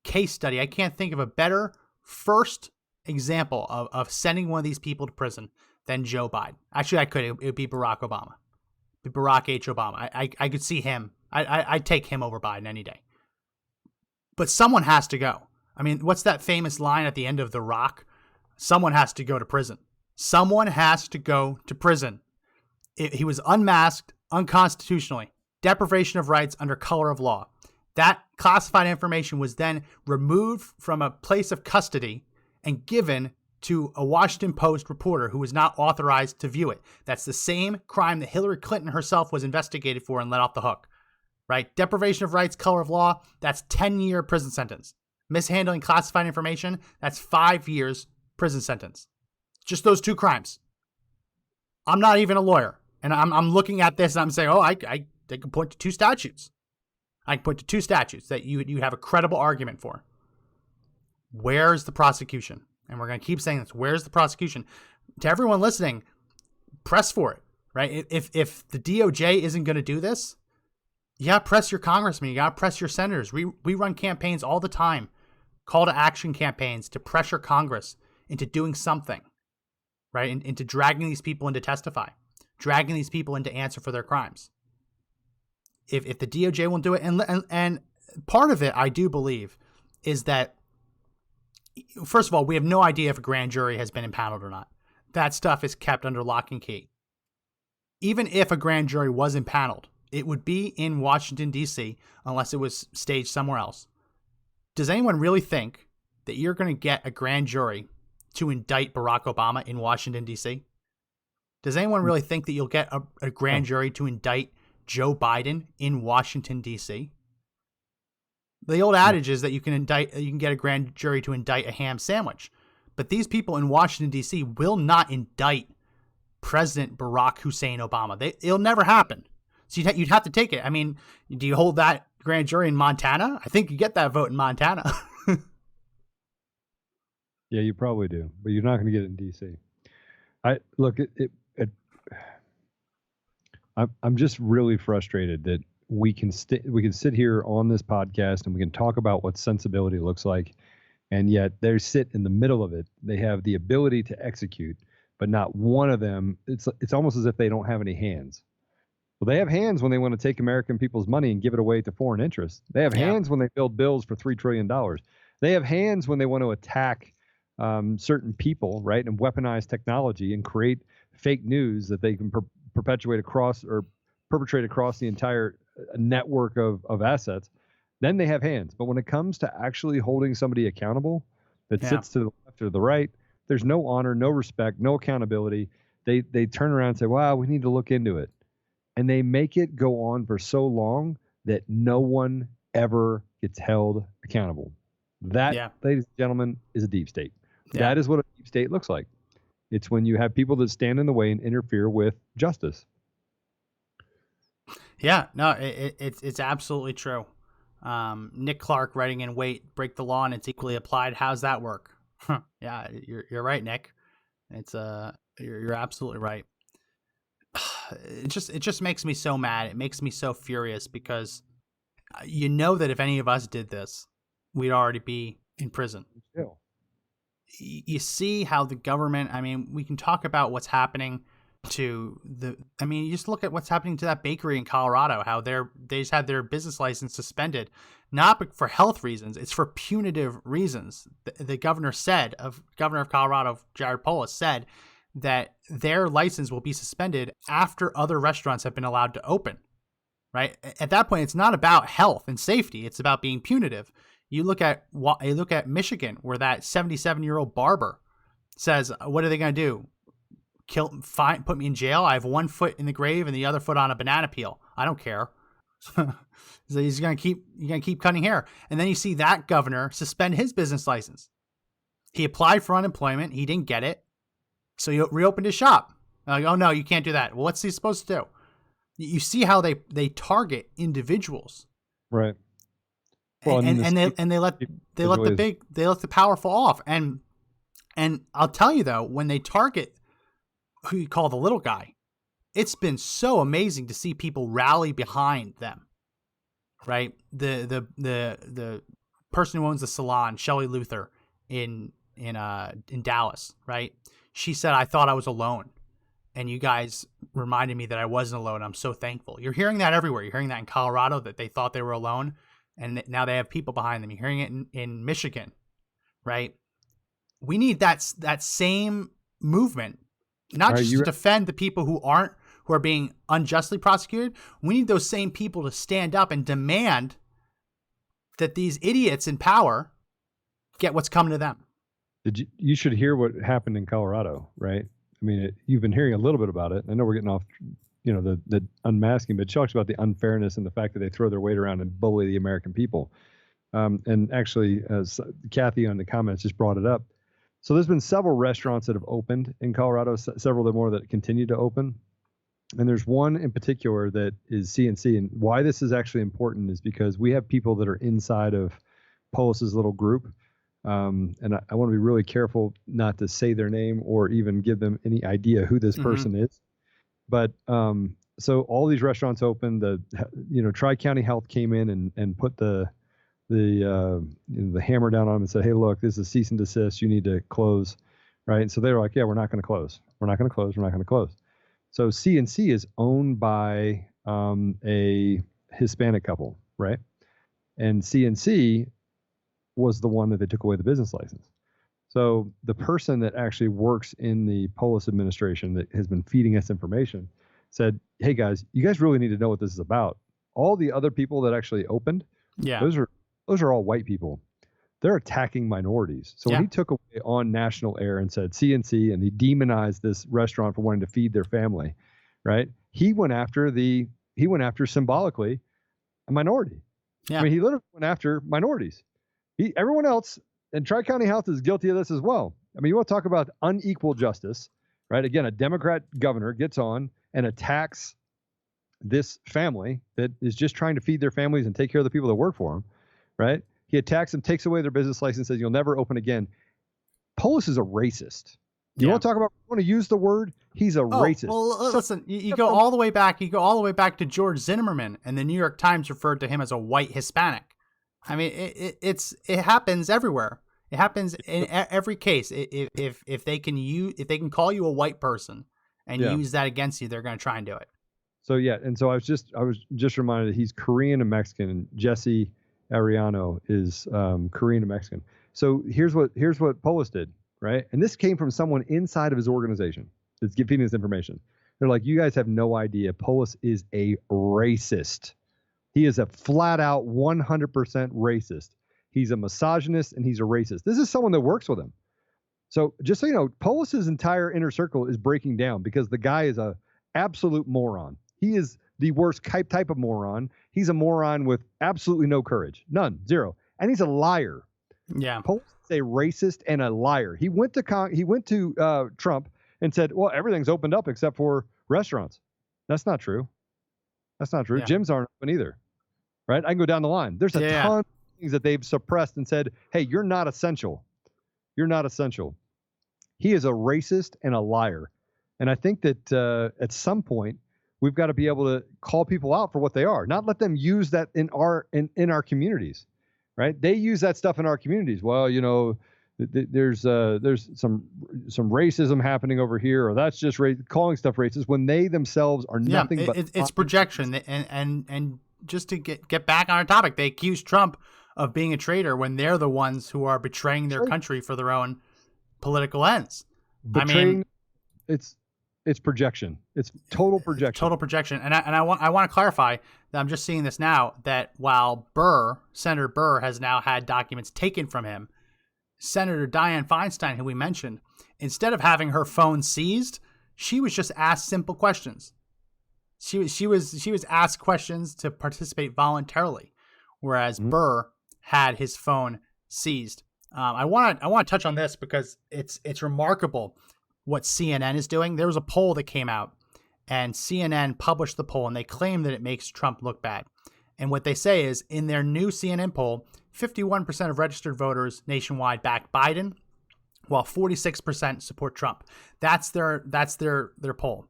case study. I can't think of a better first example of sending one of these people to prison than Joe Biden. Actually, I could. It would be Barack Obama. Barack H. Obama. I could see him. I'd take him over Biden any day. But someone has to go. I mean, what's that famous line at the end of The Rock? Someone has to go to prison. Someone has to go to prison. He was unmasked unconstitutionally. Deprivation of rights under color of law. That classified information was then removed from a place of custody and given to a Washington Post reporter who was not authorized to view it. That's the same crime that Hillary Clinton herself was investigated for and let off the hook. Right? Deprivation of rights, color of law, that's 10-year prison sentence. Mishandling classified information, that's 5 years prison sentence. Just those two crimes. I'm not even a lawyer. And I'm looking at this and I'm saying, I can point to two statutes. I can point to two statutes that you have a credible argument for. Where's the prosecution? And we're going to keep saying this. Where's the prosecution? To everyone listening, press for it, right? If the DOJ isn't going to do this, you got to press your congressman. You got to press your senators. We run campaigns all the time, call to action campaigns to pressure Congress into doing something, right? Into dragging these people in to testify, dragging these people in to answer for their crimes. If the DOJ won't do it, and part of it, I do believe, is that, first of all, we have no idea if a grand jury has been impaneled or not. That stuff is kept under lock and key. Even if a grand jury was impaneled, it would be in Washington, D.C., unless it was staged somewhere else. Does anyone really think that you're going to get a grand jury to indict Barack Obama in Washington, D.C.? Does anyone really think that you'll get a grand jury to indict Joe Biden in Washington, D.C.? The old adage is that you can get a grand jury to indict a ham sandwich. But these people in Washington, D.C. will not indict President Barack Hussein Obama. It'll never happen. So you'd have to take it. I mean, do you hold that grand jury in Montana? I think you get that vote in Montana. Yeah, you probably do, but you're not going to get it in D.C. I'm just really frustrated that we can sit here on this podcast and we can talk about what sensibility looks like, and yet they sit in the middle of it. They have the ability to execute, but not one of them. It's almost as if they don't have any hands. Well, they have hands when they want to take American people's money and give it away to foreign interests. They have hands when they build bills for $3 trillion. They have hands when they want to attack certain people, right, and weaponize technology and create fake news that they can perpetrate across the entire network of assets. Then they have hands. But when it comes to actually holding somebody accountable that sits to the left or the right, there's no honor, no respect, no accountability. They turn around and say, wow, we need to look into it. And they make it go on for so long that no one ever gets held accountable. That, ladies and gentlemen, is a deep state. Yeah. That is what a deep state looks like. It's when you have people that stand in the way and interfere with justice. Yeah, no, it's absolutely true. Nick Clark writing in, wait, break the law and it's equally applied. How's that work? Yeah, you're right, Nick. It's you're absolutely right. it just makes me so mad. It makes me so furious because you know that if any of us did this, we'd already be in prison. Yeah. You see how the government, I mean, we can talk about what's happening to you just look at what's happening to that bakery in Colorado, how they just had their business license suspended, not for health reasons, it's for punitive reasons. The governor of Colorado, Jared Polis, said that their license will be suspended after other restaurants have been allowed to open, right? At that point, it's not about health and safety. It's about being punitive. You look at Michigan, where that 77-year-old barber says, what are they going to do? Put me in jail? I have one foot in the grave and the other foot on a banana peel. I don't care. So he's going to keep cutting hair. And then you see that governor suspend his business license. He applied for unemployment. He didn't get it. So he reopened his shop. Like, oh no, you can't do that. Well, what's he supposed to do? You see how they target individuals. Right. Well, and they let the powerful off. And I'll tell you though, when they target who you call the little guy, it's been so amazing to see people rally behind them. Right? The person who owns the salon, Shelley Luther in Dallas, right? She said, I thought I was alone. And you guys reminded me that I wasn't alone. I'm so thankful. You're hearing that everywhere. You're hearing that in Colorado, that they thought they were alone. And now they have people behind them. You're hearing it in Michigan, right? We need that same movement, not just to defend the people who are being unjustly prosecuted. We need those same people to stand up and demand that these idiots in power get what's coming to them. You should hear what happened in Colorado, right? I mean, you've been hearing a little bit about it. I know we're getting off, the unmasking, but it talks about the unfairness and the fact that they throw their weight around and bully the American people. And actually, as Kathy on the comments just brought it up. So there's been several restaurants that have opened in Colorado, several of them more that continue to open. And there's one in particular that is CNC. And why this is actually important is because we have people that are inside of Polis's little group. And I want to be really careful not to say their name or even give them any idea who this person is. But so all these restaurants opened. Tri-County Health came in and put the hammer down on them and said, hey, look, this is cease and desist. You need to close. Right. And so they were like, yeah, we're not going to close. We're not going to close. We're not going to close. So CNC is owned by a Hispanic couple. Right. And CNC was the one that they took away the business license. So the person that actually works in the Polis administration that has been feeding us information said, hey guys, you guys really need to know what this is about. All the other people that actually opened, those are all white people. They're attacking minorities. So when he took away on national air and said CNC, and he demonized this restaurant for wanting to feed their family, right? He went after symbolically a minority. Yeah. I mean, he literally went after minorities. Everyone else, and Tri-County Health is guilty of this as well. I mean, you want to talk about unequal justice, right? Again, a Democrat governor gets on and attacks this family that is just trying to feed their families and take care of the people that work for them, right? He attacks them, takes away their business license, says you'll never open again. Polis is a racist. You want to use the word? He's a racist. Well, listen, you go all the way back. You go all the way back to George Zimmerman, and the New York Times referred to him as a white Hispanic. I mean, it happens everywhere. It happens in every case. If they can call you a white person and use that against you, they're going to try and do it. So and so I was just reminded that he's Korean and Mexican, and Jesse Ariano is Korean and Mexican. So here's what Polis did, right? And this came from someone inside of his organization that's giving this information. They're like, you guys have no idea. Polis is a racist. He is a flat out 100% racist. He's a misogynist and he's a racist. This is someone that works with him. So just so you know, Polis's entire inner circle is breaking down because the guy is a absolute moron. He is the worst type of moron. He's a moron with absolutely no courage. None. Zero. And he's a liar. Yeah. Polis is a racist and a liar. He went to Trump and said, well, everything's opened up except for restaurants. That's not true. That's not true. Yeah. Gyms aren't open either, right? I can go down the line. There's a ton of things that they've suppressed and said, hey, you're not essential. You're not essential. He is a racist and a liar. And I think that at some point, we've got to be able to call people out for what they are, not let them use that in our communities, right? They use that stuff in our communities. Well, there's some racism happening over here, or that's just calling stuff racist when they themselves are nothing but it's projection. And just to get back on our topic, they accuse Trump of being a traitor when they're the ones who are betraying their country for their own political ends. It's projection. It's total projection. Total projection. And I want to clarify that I'm just seeing this now, that while Senator Burr has now had documents taken from him, Senator Dianne Feinstein, who we mentioned, instead of having her phone seized, she was just asked simple questions. She was asked questions to participate voluntarily, whereas Burr had his phone seized. I want to touch on this because it's remarkable what CNN is doing. There was a poll that came out, and CNN published the poll, and they claim that it makes Trump look bad. And what they say is, in their new CNN poll, 51% of registered voters nationwide back Biden, while 46% support Trump. That's their poll.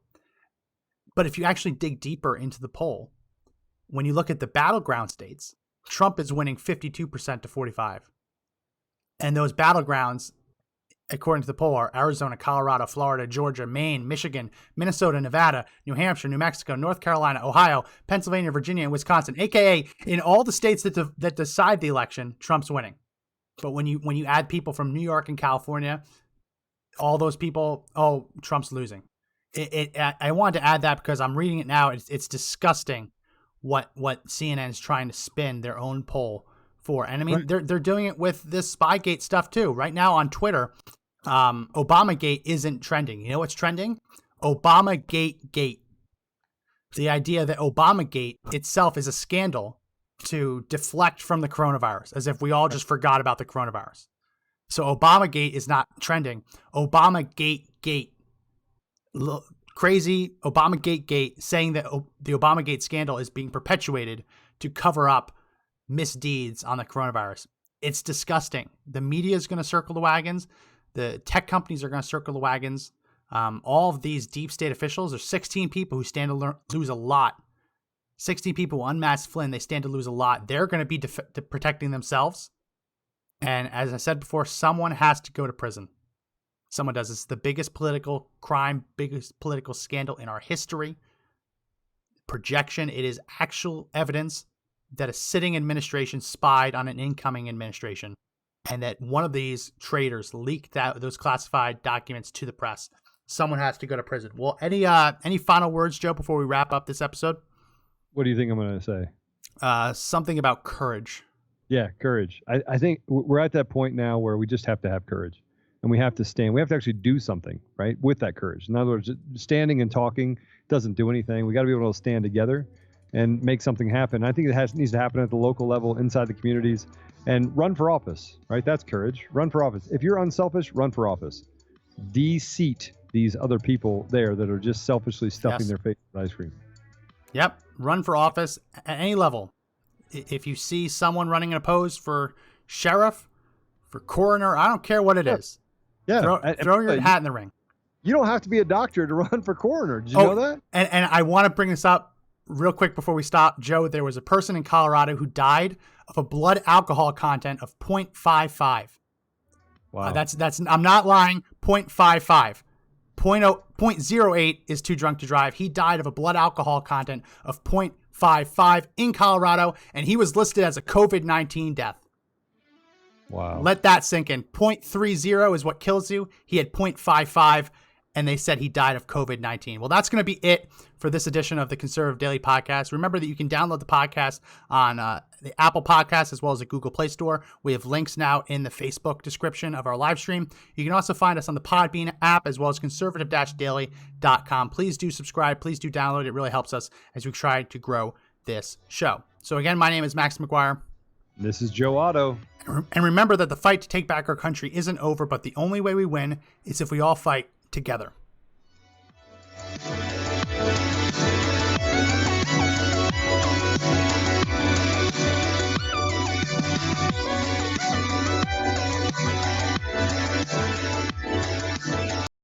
But if you actually dig deeper into the poll, when you look at the battleground states, Trump is winning 52% to 45%. And those battlegrounds, according to the poll, are Arizona, Colorado, Florida, Georgia, Maine, Michigan, Minnesota, Nevada, New Hampshire, New Mexico, North Carolina, Ohio, Pennsylvania, Virginia, and Wisconsin. AKA, in all the states that decide the election, Trump's winning. But when you add people from New York and California, all those people, Trump's losing. I wanted to add that because I'm reading it now. It's disgusting what CNN is trying to spin their own poll for. And I mean, they're doing it with this Spygate stuff too. Right now on Twitter, Obamagate isn't trending. You know what's trending? Obamagate. The idea that Obamagate itself is a scandal to deflect from the coronavirus, as if we all just forgot about the coronavirus. So Obamagate is not trending. Obamagate. Crazy Obamagate saying that the Obamagate scandal is being perpetuated to cover up misdeeds on the coronavirus. It's disgusting. The media is going to circle the wagons. The tech companies are going to circle the wagons. All of these deep state officials, there's 16 people who stand to lose a lot. 16 people who unmasked Flynn, they stand to lose a lot. They're going to be protecting themselves. And as I said before, someone has to go to prison. Someone does. It's the biggest political crime, biggest political scandal in our history. Projection. It is actual evidence that a sitting administration spied on an incoming administration, and that one of these traitors leaked out those classified documents to the press. Someone has to go to prison. Well, any final words, Joe, before we wrap up this episode? What do you think I'm going to say? Something about courage. Yeah, courage. I think we're at that point now where we just have to have courage. And we have to stand. We have to actually do something, right, with that courage. In other words, standing and talking doesn't do anything. We got to be able to stand together and make something happen. I think it needs to happen at the local level, inside the communities, and run for office, right? That's courage. Run for office. If you're unselfish, run for office. De-seat these other people there that are just selfishly stuffing their face with ice cream. Yep. Run for office at any level. If you see someone running unopposed for sheriff, for coroner, I don't care what it is. Yeah. Throw your hat in the ring. You don't have to be a doctor to run for coroner. Did you know that? And I want to bring this up real quick before we stop. Joe, there was a person in Colorado who died of a blood alcohol content of 0.55. Wow. That's I'm not lying. 0.55. 0.08 is too drunk to drive. He died of a blood alcohol content of 0.55 in Colorado, and he was listed as a COVID-19 death. Wow. Let that sink in. 0.30 is what kills you. He had 0.55, and they said he died of COVID-19. Well, that's going to be it for this edition of the Conservative Daily Podcast. Remember that you can download the podcast on the Apple Podcast as well as the Google Play Store. We have links now in the Facebook description of our live stream. You can also find us on the Podbean app as well as conservative-daily.com. Please do subscribe. Please do download. It really helps us as we try to grow this show. So again, my name is Max McGuire. This is Joe Otto. And remember that the fight to take back our country isn't over, but the only way we win is if we all fight together.